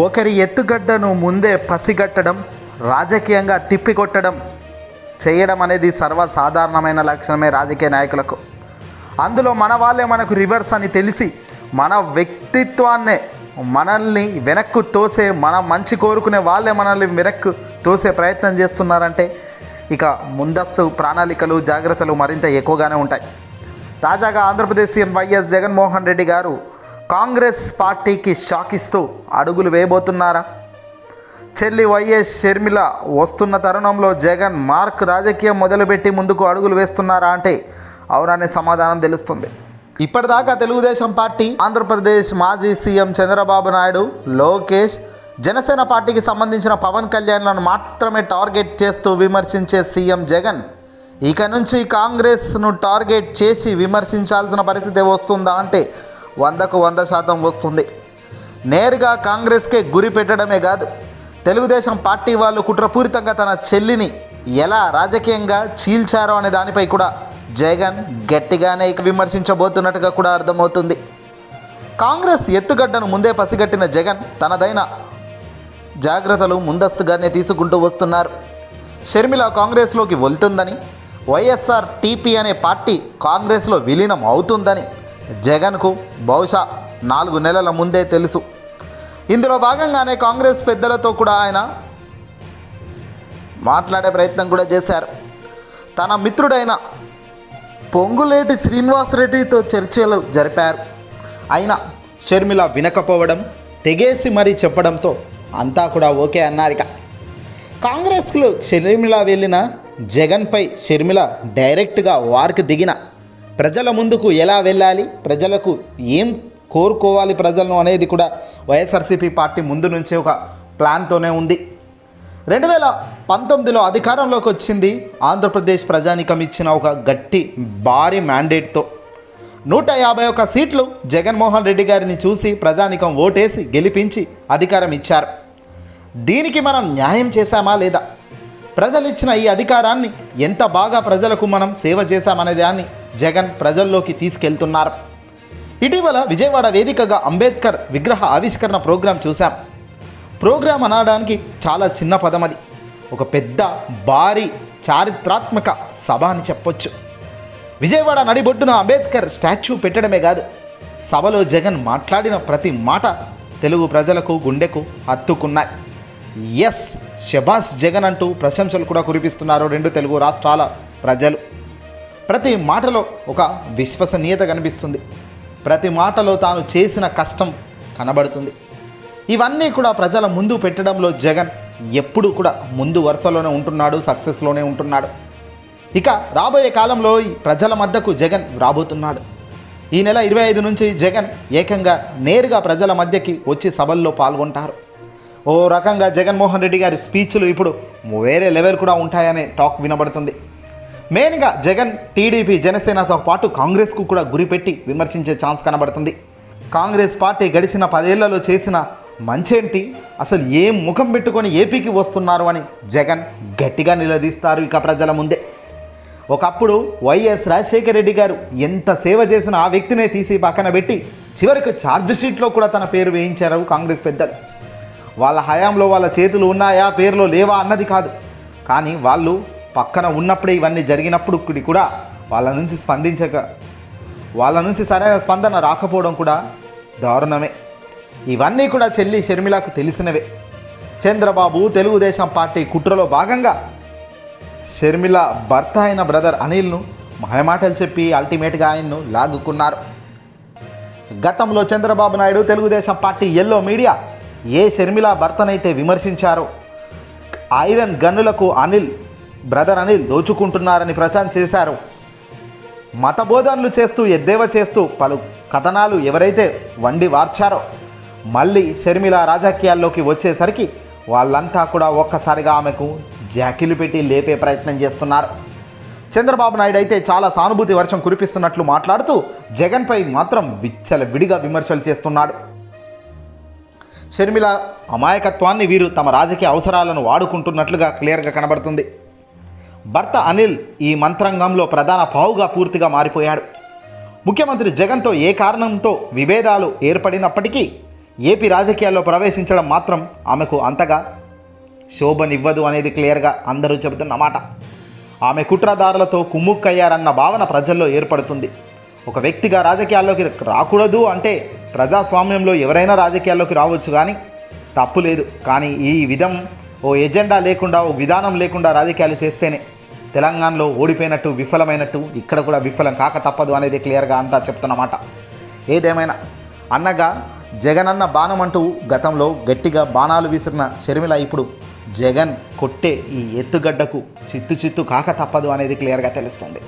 ఒకరి ఎత్తుగడ్డను ముందే పసిగట్టడం, రాజకీయంగా తిప్పికొట్టడం చేయడం అనేది సర్వసాధారణమైన లక్షణమే రాజకీయ నాయకులకు. అందులో మన వాళ్ళే మనకు రివర్స్ అని తెలిసి మన వ్యక్తిత్వాన్నే మనల్ని వెనక్కు తోసే, మన మంచి కోరుకునే వాళ్ళే మనల్ని వెనక్కు తోసే ప్రయత్నం చేస్తున్నారంటే ఇక ముందస్తు ప్రణాళికలు, జాగ్రత్తలు మరింత ఎక్కువగానే ఉంటాయి. తాజాగా ఆంధ్రప్రదేశ్ సీఎం వైఎస్ జగన్మోహన్ రెడ్డి గారు కాంగ్రెస్ పార్టీకి షాక్ ఇస్తూ అడుగులు వేయబోతున్నారా? చెల్లి వైఎస్ షర్మిల వస్తున్న తరుణంలో జగన్ మార్క్ రాజకీయం మొదలుపెట్టి ముందుకు అడుగులు వేస్తున్నారా అంటే అవుననే సమాధానం తెలుస్తుంది. ఇప్పటిదాకా తెలుగుదేశం పార్టీ, ఆంధ్రప్రదేశ్ మాజీ సీఎం చంద్రబాబు నాయుడు, లోకేష్, జనసేన పార్టీకి సంబంధించిన పవన్ కళ్యాణ్లను మాత్రమే టార్గెట్ చేస్తూ విమర్శించే సీఎం జగన్ ఇక నుంచి కాంగ్రెస్ను టార్గెట్ చేసి విమర్శించాల్సిన పరిస్థితి వస్తుందా అంటే 100% వస్తుంది. నేరుగా కాంగ్రెస్కే గురి పెట్టడమే కాదు, తెలుగుదేశం పార్టీ వాళ్ళు కుట్రపూరితంగా తన చెల్లిని ఎలా రాజకీయంగా చీల్చారో అనే దానిపై కూడా జగన్ గట్టిగానే విమర్శించబోతున్నట్టుగా కూడా అర్థమవుతుంది. కాంగ్రెస్ ఎత్తుగడ్డను ముందే పసిగట్టిన జగన్ తనదైన జాగ్రత్తలు ముందస్తుగానే తీసుకుంటూ వస్తున్నారు. షర్మిల కాంగ్రెస్లోకి వెళ్తుందని, వైఎస్ఆర్ టీపీ అనే పార్టీ కాంగ్రెస్లో విలీనం అవుతుందని జగన్కు బహుశా 4 నెలల ముందే తెలుసు. ఇందులో భాగంగానే కాంగ్రెస్ పెద్దలతో కూడా ఆయన మాట్లాడే ప్రయత్నం కూడా చేశారు. తన మిత్రుడైన పొంగులేటి శ్రీనివాసరెడ్డితో చర్చలు జరిపారు. అయినా షర్మిల వినకపోవడం, తెగేసి మరీ చెప్పడంతో అంతా కూడా ఓకే అన్నారిక. కాంగ్రెస్లో షర్మిల వెళ్ళిన జగన్పై షర్మిల డైరెక్ట్గా వార్కి దిగిన, ప్రజల ముందుకు ఎలా వెళ్ళాలి, ప్రజలకు ఏం కోరుకోవాలి ప్రజలను అనేది కూడా వైఎస్ఆర్సీపీ పార్టీ ముందు నుంచే ఒక ప్లాన్తోనే ఉంది. 2019లో అధికారంలోకి వచ్చింది ఆంధ్రప్రదేశ్ ప్రజానీకం ఇచ్చిన ఒక గట్టి భారీ మ్యాండేట్తో. 151 సీట్లు జగన్మోహన్ రెడ్డి గారిని చూసి ప్రజానీకం ఓటేసి గెలిపించి అధికారం ఇచ్చారు. దీనికి మనం న్యాయం చేశామా లేదా? ప్రజలు ఇచ్చిన ఈ అధికారాన్ని ఎంత బాగా ప్రజలకు మనం సేవ చేశామనే దాన్ని జగన్ ప్రజల్లోకి తీసుకెళ్తున్నారు. ఇటీవల విజయవాడ వేదికగా అంబేద్కర్ విగ్రహ ఆవిష్కరణ ప్రోగ్రాం చూశాం. ప్రోగ్రాం అనడానికి చాలా చిన్న పదం, అది ఒక పెద్ద భారీ చారిత్రాత్మక సభ అని చెప్పొచ్చు. విజయవాడ నడిబొడ్డున అంబేద్కర్ స్టాచ్యూ పెట్టడమే కాదు, సభలో జగన్ మాట్లాడిన ప్రతి మాట తెలుగు ప్రజలకు గుండెకు హత్తుకున్నాయి. ఎస్, శభాష్ జగన్ అంటూ ప్రశంసలు కూడా కురిపిస్తున్నారు 2 తెలుగు రాష్ట్రాల ప్రజలు. ప్రతి మాటలో ఒక విశ్వసనీయత కనిపిస్తుంది, ప్రతి మాటలో తాను చేసిన కష్టం కనబడుతుంది. ఇవన్నీ కూడా ప్రజల ముందు పెట్టడంలో జగన్ ఎప్పుడూ కూడా ముందు వరుసలోనే ఉంటున్నాడు, సక్సెస్లోనే ఉంటున్నాడు. ఇక రాబోయే కాలంలో ప్రజల మధ్యకు జగన్ రాబోతున్నాడు. ఈ నెల 25 నుంచి జగన్ ఏకంగా నేరుగా ప్రజల మధ్యకి వచ్చి సభల్లో పాల్గొంటారు. ఓ రకంగా జగన్మోహన్ రెడ్డి గారి స్పీచ్లు ఇప్పుడు వేరే లెవెల్ కూడా ఉంటాయనే టాక్ వినబడుతుంది. మెయిన్గా జగన్ టీడీపీ, జనసేనతో పాటు కాంగ్రెస్కు కూడా గురిపెట్టి విమర్శించే ఛాన్స్ కనబడుతుంది. కాంగ్రెస్ పార్టీ గడిచిన 10 ఏళ్లలో చేసిన మంచేంటి, అసలు ఏం ముఖం పెట్టుకొని ఏపీకి వస్తున్నారు అని జగన్ గట్టిగా నిలదీస్తారు ఇక ప్రజల ముందే. ఒకప్పుడు వైఎస్ రాజశేఖర రెడ్డి గారు ఎంత సేవ చేసిన ఆ వ్యక్తినే తీసి పక్కన పెట్టి చివరికి ఛార్జ్ షీట్లో కూడా తన పేరు వేయించారు కాంగ్రెస్ పెద్దలు. వాళ్ళ హయాంలో వాళ్ళ చేతులు ఉన్నాయా, పేరులో లేవా అన్నది కాదు, కానీ వాళ్ళు పక్కన ఉన్నప్పుడే ఇవన్నీ జరిగినప్పుడు కూడా వాళ్ళ నుంచి సరైన స్పందన రాకపోవడం కూడా దారుణమే. ఇవన్నీ కూడా చెల్లి షర్మిలకు తెలిసినవే. చంద్రబాబు, తెలుగుదేశం పార్టీ కుట్రలో భాగంగా షర్మిల భర్త అయిన బ్రదర్ అనిల్ను మాయమాటలు చెప్పి అల్టిమేట్గా ఆయన్ను లాగుకున్నారు. గతంలో Chandrababu Naidu, Telugu Desam party yellow media ఏ షర్మిల భర్తనైతే విమర్శించారో, ఐరన్ గన్నులకు బ్రదర్ అనిల్ దోచుకుంటున్నారని ప్రచారం చేశారు. మతబోధనలు చేస్తూ, ఎద్దేవా చేస్తూ పలు కథనాలు ఎవరైతే వండి వార్చారో, మళ్ళీ షర్మిల రాజకీయాల్లోకి వచ్చేసరికి వాళ్ళంతా కూడా ఒక్కసారిగా ఆమెకు జాకిలు పెట్టి లేపే ప్రయత్నం చేస్తున్నారు. చంద్రబాబు నాయుడు అయితే చాలా సానుభూతి వర్షం కురిపిస్తున్నట్లు మాట్లాడుతూ జగన్పై మాత్రం విచ్చలవిడిగా విమర్శలు చేస్తున్నాడు. షర్మిల అమాయకత్వాన్ని వీరు తమ రాజకీయ అవసరాలను వాడుకుంటున్నట్లుగా క్లియర్గా కనబడుతుంది. భర్త అనిల్ ఈ మంత్రాంగంలో ప్రధాన పావుగా పూర్తిగా మారిపోయాడు. ముఖ్యమంత్రి జగన్తో ఏ కారణంతో విభేదాలు ఏర్పడినప్పటికీ ఏపీ రాజకీయాల్లో ప్రవేశించడం మాత్రం ఆమెకు అంతగా శోభనివ్వదు అనేది క్లియర్గా అందరూ చెబుతున్న మాట. ఆమె కుట్రదారులతో కుమ్ముక్కయ్యారన్న భావన ప్రజల్లో ఏర్పడుతుంది. ఒక వ్యక్తిగా రాజకీయాల్లోకి రాకూడదు అంటే ప్రజాస్వామ్యంలో ఎవరైనా రాజకీయాల్లోకి రావచ్చు, కానీ తప్పు లేదు. కానీ ఈ ఓ ఎజెండా లేకుండా, ఓ విధానం లేకుండా రాజకీయాలు చేస్తేనే తెలంగాణలో ఓడిపోయినట్టు, విఫలమైనట్టు, ఇక్కడ కూడా విఫలం కాక తప్పదు అనేది క్లియర్గా అంతా చెప్తున్నమాట. ఏదేమైనా అన్నగా జగనన్న బాణం అంటూ గతంలో గట్టిగా బాణాలు విసిరిన షర్మిల ఇప్పుడు జగన్ కొట్టే ఈ ఎత్తుగడ్డకు చిత్తు కాక తప్పదు అనేది క్లియర్గా తెలుస్తుంది.